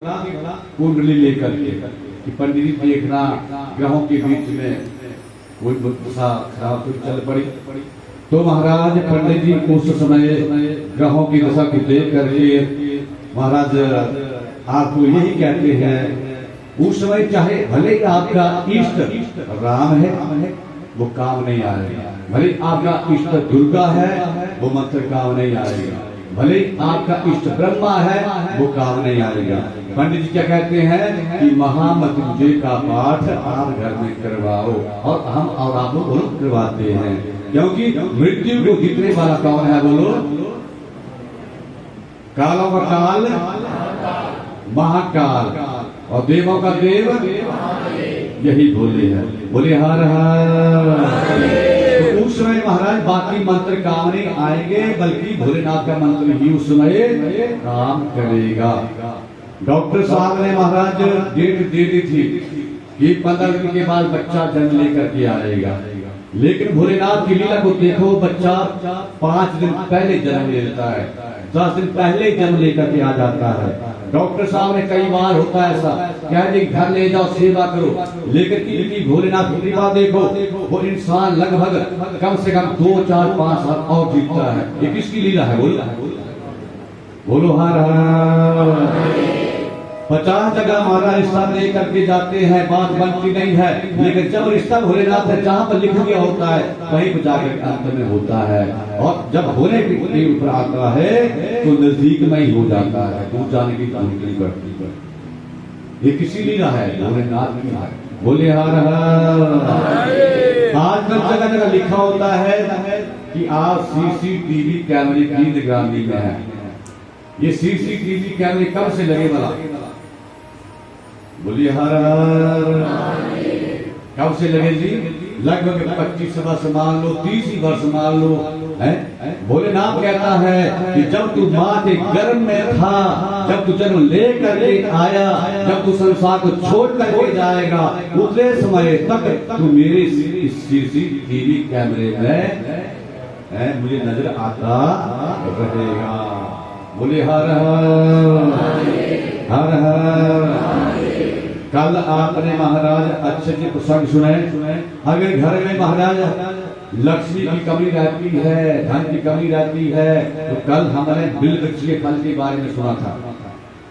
कुंडली लेकर के कि पंडित जी देखना ग्रहों के बीच में कोई दशा खराब कुछ चल पड़ी। तो महाराज पंडित जी उस समय ग्रहों की दशा को देख करके महाराज आपको यही कहते हैं, उस समय चाहे भले ही आपका इष्ट राम है वो काम नहीं आएगा, भले आपका इष्ट दुर्गा है वो मंत्र काम नहीं आएगा, भले आपका इष्ट ब्रह्मा है वो काम नहीं आएगा। पंडित जी क्या कहते हैं कि महामृत्युंजय का पाठ आप घर में करवाओ, और हम और आप लोग करवाते हैं, क्योंकि मृत्यु को जीतने वाला कौन है बोलो? कालों का काल महाकाल और देवों का देव यही बोले हैं, बोले हर हर। तो उस समय महाराज बाकी मंत्र काम नहीं आएंगे, बल्कि भोलेनाथ का मंत्र ही उस समय काम करेगा। डॉक्टर साहब ने महाराज डेट दे दी थी कि 15 दिन के बाद बच्चा जन्म लेकर के आएगा, लेकिन भोलेनाथ की लीला को देखो, बच्चा 5 दिन पहले जन्म ले लेता है, 10 दिन पहले जन्म लेकर के आ जाता है। डॉक्टर साहब ने कई बार होता है ऐसा, कह दे घर ले जाओ सेवा करो, लेकिन इनकी भोलेनाथ की कृपा देखो, वो इंसान लगभग कम से कम 2, 4, 5 साल और जीतता है। ये किसकी लीला है? बोलो हर हर। 50 जगह महाराज रिश्ता दे करके जाते हैं, बात बनती नहीं है, लेकिन जब रिश्ता भोलेनाथ है जहाँ पर लिख दिया होता है कहीं पर जाकर अंत में होता है, और जब होने के ऊपर आता है तो नजदीक में ही हो जाता है, दूर जाने की जरूरत नहीं पड़ती। ये किसी लीला है? भोलेनाथ की है। बोले हर हर। आज तक जगह जगह लिखा होता है कि आप सीसीटीवी कैमरे की निगरानी में है। ये सीसीटीवी कैमरे कब से लगे वाला? बोलिए हर हर। कब से लगे जी? लगभग 25 वर्ष मान लो, 30 वर्ष मान लो है। भोलेनाथ कहता है कि जब तू माँ के गर्भ में था, जब तू जन्म ले करके आया, जब तू संसार को छोड़ करके जाएगा, उतने समय तक तू मेरे सीसीटीवी कैमरे में मुझे नजर आता रहेगा। बोले हर हर हर हर। कल आपने महाराज अच्छे से प्रसंग सुने, अगर घर में महाराज लक्ष्मी की कमी रहती है, धन की कमी रहती है, तो कल हमने बिल वृक्ष के फल के बारे में सुना था।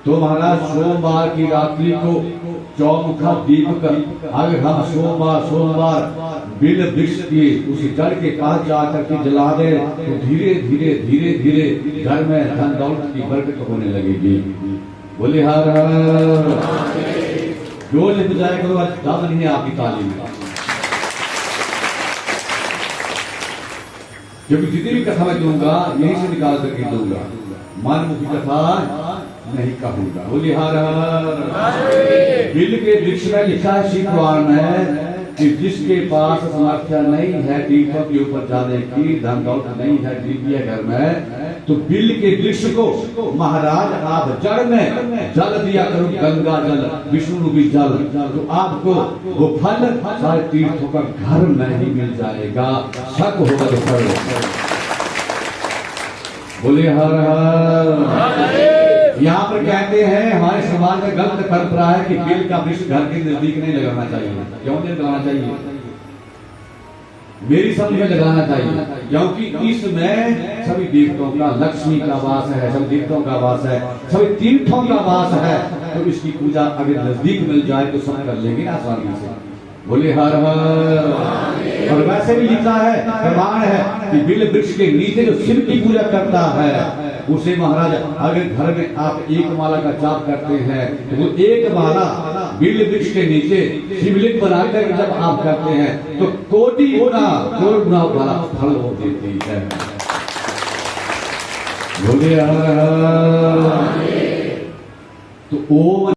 तो महाराज सोमवार की रात्रि को चौमुखा दीपक अगर हम सोमवार बिल वृक्ष की उस जड़ के पास जाकर के जला दे, तो धीरे धीरे धीरे धीरे घर में धन दौलत की बरकत होने लगेगी। बोले हर हर। जोर से बजाय करो, आज दाम नहीं है आपकी तालीम, क्योंकि जितनी भी कथा मैं दूंगा यहीं से निकाल करके दूंगा, मनमुखी कथा नहीं कहूंगा। बोले हर हर। बिल के वृक्ष में लिखा है शिव पुराण में कि जिसके पास सामर्थ्य नहीं है तीर्थों के ऊपर जाने की, धन दौलत नहीं है दिव्य घर में, तो बिल के वृक्ष को महाराज आप जड़ में जल दिया करो, गंगा जल, विष्णु भी जल, तो आपको वो फल सारे तीर्थों का घर में ही मिल जाएगा। शक होगा तो करो। बोले हर हर। यहाँ पर कहते हैं हमारे समाज में गलत परंपरा है कि बिल का वृक्ष घर के नजदीक नहीं लगाना चाहिए। क्यों नहीं लगाना चाहिए? मेरी समझ में लगाना चाहिए, क्योंकि इसमें सभी देवताओं का, लक्ष्मी का वास है, सभी देवताओं का वास है, सभी तीर्थों का वास है, तो इसकी पूजा अगर नजदीक मिल जाए तो सब कर लेंगे आसानी से। बोले हर हर। और वैसे भी लिखा है, प्रमाण है कि बिल वृक्ष के नीचे जो शिव की पूजा करता है उसे महाराज अगर घर में आप एक माला का जाप करते हैं, तो वो एक माला बिल वृक्ष के नीचे शिवलिंग बनाकर जब आप करते हैं तो कोटि गुना वाला फल हो देती है। बोले हर हर। तो ओम